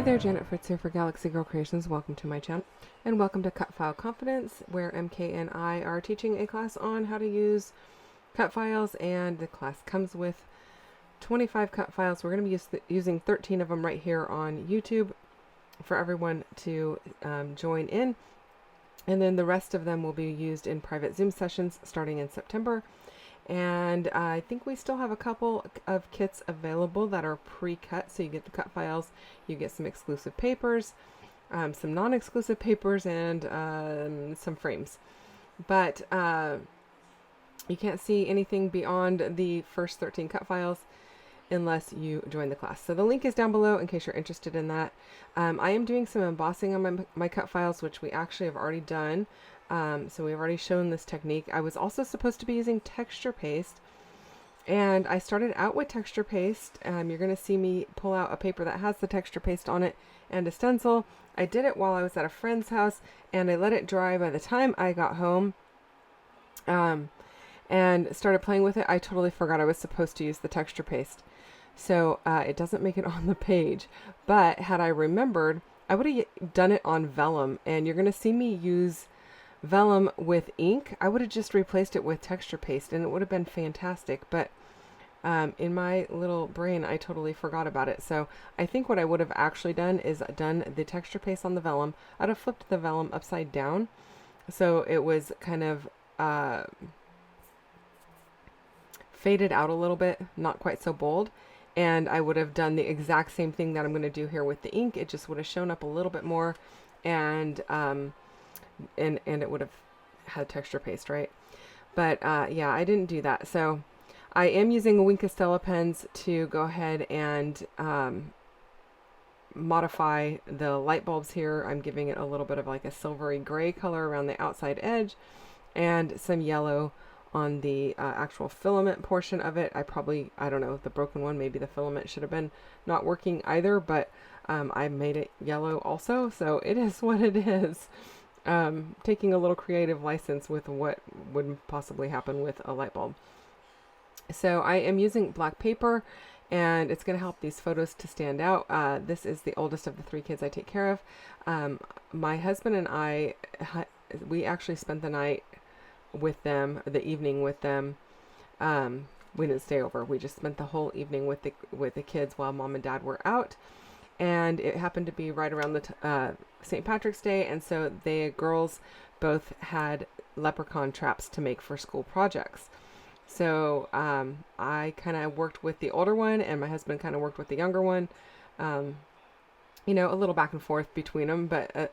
there, Janet Fritz here for Galaxy Girl Creations. Welcome to my channel, and welcome to Cutfile Confidence, where MK and I are teaching a class on how to use cut files, and the class comes with 25 cut files. We're going to be using 13 of them right here on YouTube for everyone to join in, and then the rest of them will be used in private Zoom sessions starting in September. And I think we still have a couple of kits available that are pre-cut, so you get the cut files, you get some exclusive papers, some non-exclusive papers, and some frames. But you can't see anything beyond the first 13 cut files unless you join the class. So the link is down below in case you're interested in that. I am doing some embossing on my cut files, which we actually have already done. So we've already shown this technique. I was also supposed to be using texture paste, and I started out with texture paste. You're going to see me pull out a paper that has the texture paste on it and a stencil. I did it while I was at a friend's house, and I let it dry. By the time I got home and started playing with it, I totally forgot I was supposed to use the texture paste. So it doesn't make it on the page, but had I remembered, I would have done it on vellum, and you're going to see me use vellum with ink. I would have just replaced it with texture paste and it would have been fantastic, but in my little brain I totally forgot about it. So I think what I would have actually done is done the texture paste on the vellum. I'd have flipped the vellum upside down so it was kind of faded out a little bit, not quite so bold, and I would have done the exact same thing that I'm going to do here with the ink. It just would have shown up a little bit more, and it would have had texture paste, right? But yeah, I didn't do that. So I am using Wink of Stella pens to go ahead and modify the light bulbs here. I'm giving it a little bit of like a silvery gray color around the outside edge and some yellow on the actual filament portion of it. I don't know, the broken one, maybe the filament should have been not working either, but I made it yellow also, so it is what it is. Taking a little creative license with what would possibly happen with a light bulb. So I am using black paper, and it's going to help these photos to stand out. This is the oldest of the 3 kids I take care of. My husband and I, we actually spent the night with them, the evening with them. We didn't stay over. We just spent the whole evening with the kids while mom and dad were out. And it happened to be right around the St. Patrick's Day, and so the girls both had leprechaun traps to make for school projects. So I kind of worked with the older one, and my husband kind of worked with the younger one. You know, a little back and forth between them, but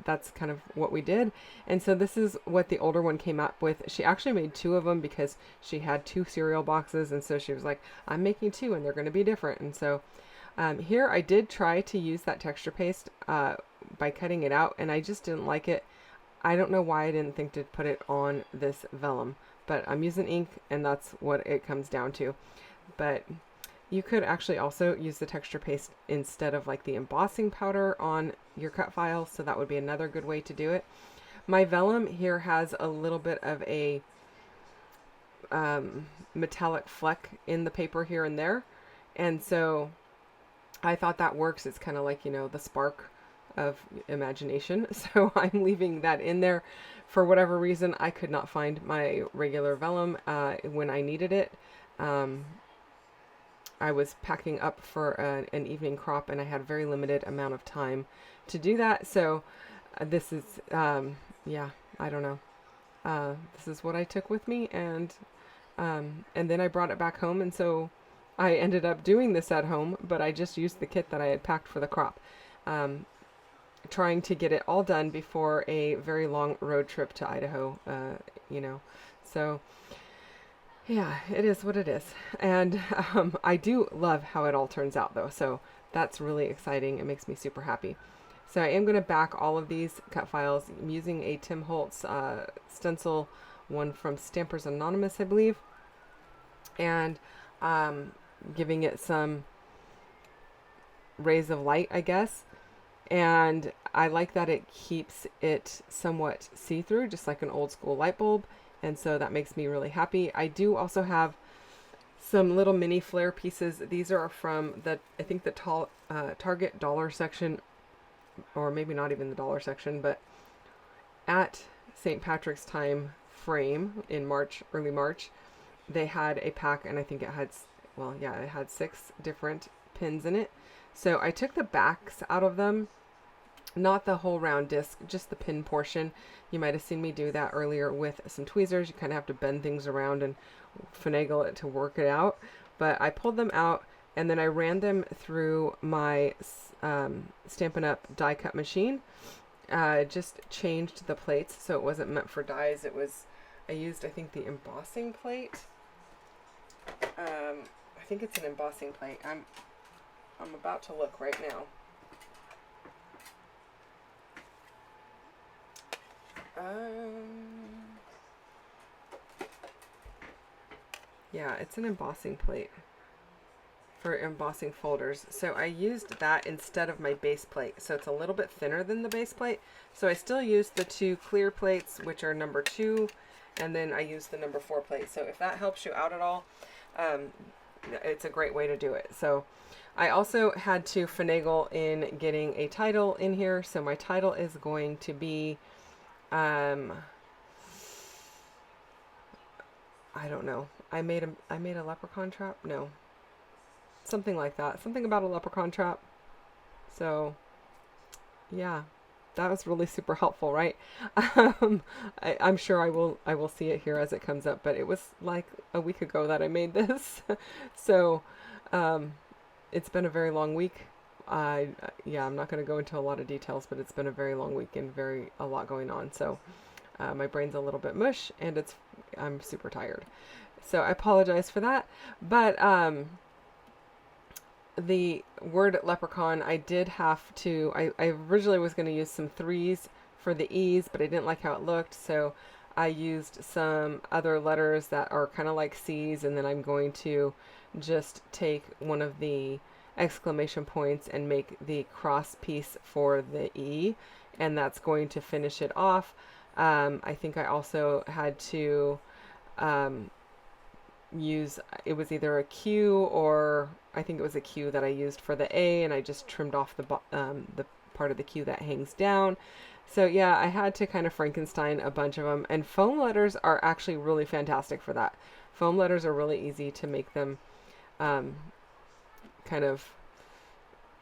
that's kind of what we did. And so this is what the older one came up with. She actually made 2 of them because she had 2 cereal boxes, and so she was like, I'm making 2 and they're going to be different. And so here I did try to use that texture paste by cutting it out, and I just didn't like it. I don't know why I didn't think to put it on this vellum, but I'm using ink, and that's what it comes down to. But you could actually also use the texture paste instead of like the embossing powder on your cut file, so that would be another good way to do it. My vellum here has a little bit of a metallic fleck in the paper here and there, and so I thought that works. It's kind of like, you know, the spark of imagination. So I'm leaving that in there. For whatever reason, I could not find my regular vellum when I needed it. I was packing up for an evening crop, and I had a very limited amount of time to do that. So this is, yeah, I don't know. This is what I took with me, and then I brought it back home, and so I ended up doing this at home, but I just used the kit that I had packed for the crop, trying to get it all done before a very long road trip to Idaho, you know. So yeah, it is what it is. And I do love how it all turns out though, so that's really exciting. It makes me super happy. So I am going to back all of these cut files. I'm using a Tim Holtz stencil, one from Stampers Anonymous, I believe, and giving it some rays of light, I guess. And I like that it keeps it somewhat see-through, just like an old school light bulb, and so that makes me really happy. I do also have some little mini flare pieces. These are from the, I think the Target dollar section, or maybe not even the dollar section, but at St. Patrick's time frame in March, early March, they had a pack, and I think it had, well, yeah, it had 6 different pins in it. So I took the backs out of them, not the whole round disc, just the pin portion. You might have seen me do that earlier with some tweezers. You kind of have to bend things around and finagle it to work it out. But I pulled them out, and then I ran them through my Stampin' Up! Die cut machine. Just changed the plates, so it wasn't meant for dies. It was, I used, I think, the embossing plate. I think it's an embossing plate. I'm about to look right now. Yeah, it's an embossing plate for embossing folders. So I used that instead of my base plate. So it's a little bit thinner than the base plate. So I still used the 2 clear plates, which are number 2, and then I used the number 4 plate. So if that helps you out at all, it's a great way to do it. So I also had to finagle in getting a title in here. So my title is going to be, I don't know. I made a leprechaun trap. No, something like that. Something about a leprechaun trap. So yeah, that was really super helpful, right? I'm sure I will see it here as it comes up, but it was like a week ago that I made this. So it's been a very long week. Yeah, I'm not going to go into a lot of details, but it's been a very long week and a lot going on. So my brain's a little bit mush, and I'm super tired. So I apologize for that. But the word leprechaun, I did have to, I originally was going to use some 3s for the E's, but I didn't like how it looked. So I used some other letters that are kind of like C's, and then I'm going to just take one of the exclamation points and make the cross piece for the E, and that's going to finish it off. I think I also had to use, it was either a Q, or I think it was a Q that I used for the A, and I just trimmed off the part of the Q that hangs down. So yeah, I had to kind of Frankenstein a bunch of them, and foam letters are actually really fantastic for that. Foam letters are really easy to make them kind of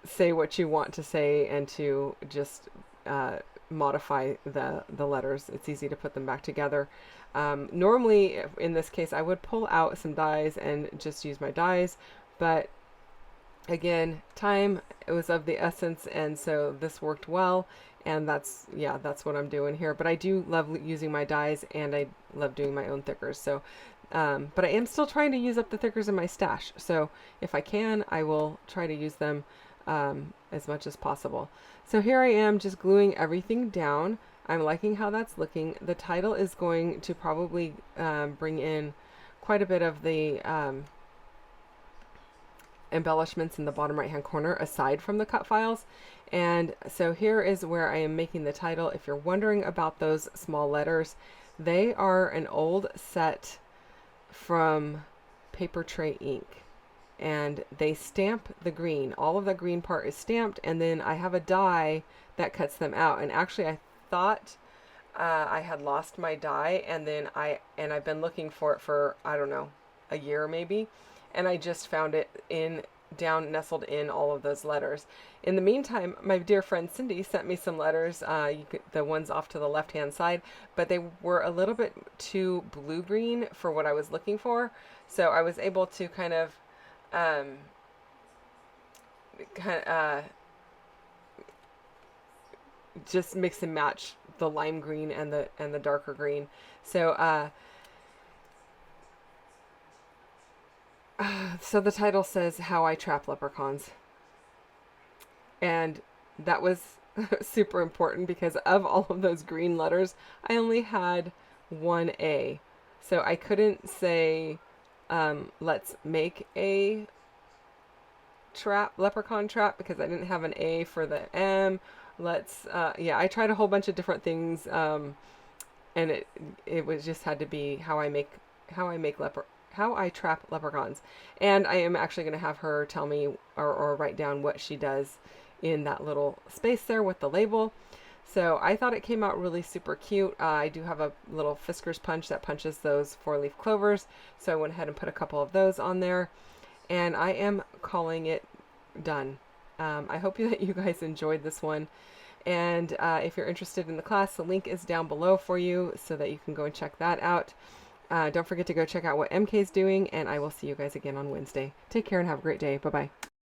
say what you want to say, and to just modify the letters. It's easy to put them back together. Normally, in this case, I would pull out some dies and just use my dies, but again, time, it was of the essence, and so this worked well, and that's what I'm doing here. But I do love using my dies, and I love doing my own thickers. So but I am still trying to use up the thickers in my stash, so if I can, I will try to use them as much as possible. So here I am just gluing everything down. I'm liking how that's looking. The title is going to probably bring in quite a bit of the embellishments in the bottom right hand corner, aside from the cut files. And so here is where I am making the title. If you're wondering about those small letters, they are an old set from Paper Tray Ink, and they stamp the green. All of the green part is stamped, and then I have a die that cuts them out. And actually, I thought I had lost my die, and then I've been looking for it for, I don't know, a year maybe, and I just found it nestled in all of those letters. In the meantime, my dear friend Cindy sent me some letters, the ones off to the left hand side, but they were a little bit too blue-green for what I was looking for, so I was able to kind of just mix and match the lime green and the darker green. So so the title says How I Trap Leprechauns, and that was super important because of all of those green letters, I only had one A, so I couldn't say let's make a leprechaun trap, because I didn't have an A for the M. I tried a whole bunch of different things, and it was just had to be how I make I trap leprechauns. And I am actually going to have her tell me or write down what she does in that little space there with the label. So I thought it came out really super cute. I do have a little Fisker's punch that punches those 4-leaf clovers. So I went ahead and put a couple of those on there. And I am calling it done. I hope that you guys enjoyed this one. And if you're interested in the class, the link is down below for you so that you can go and check that out. Don't forget to go check out what MK's doing, and I will see you guys again on Wednesday. Take care and have a great day. Bye-bye.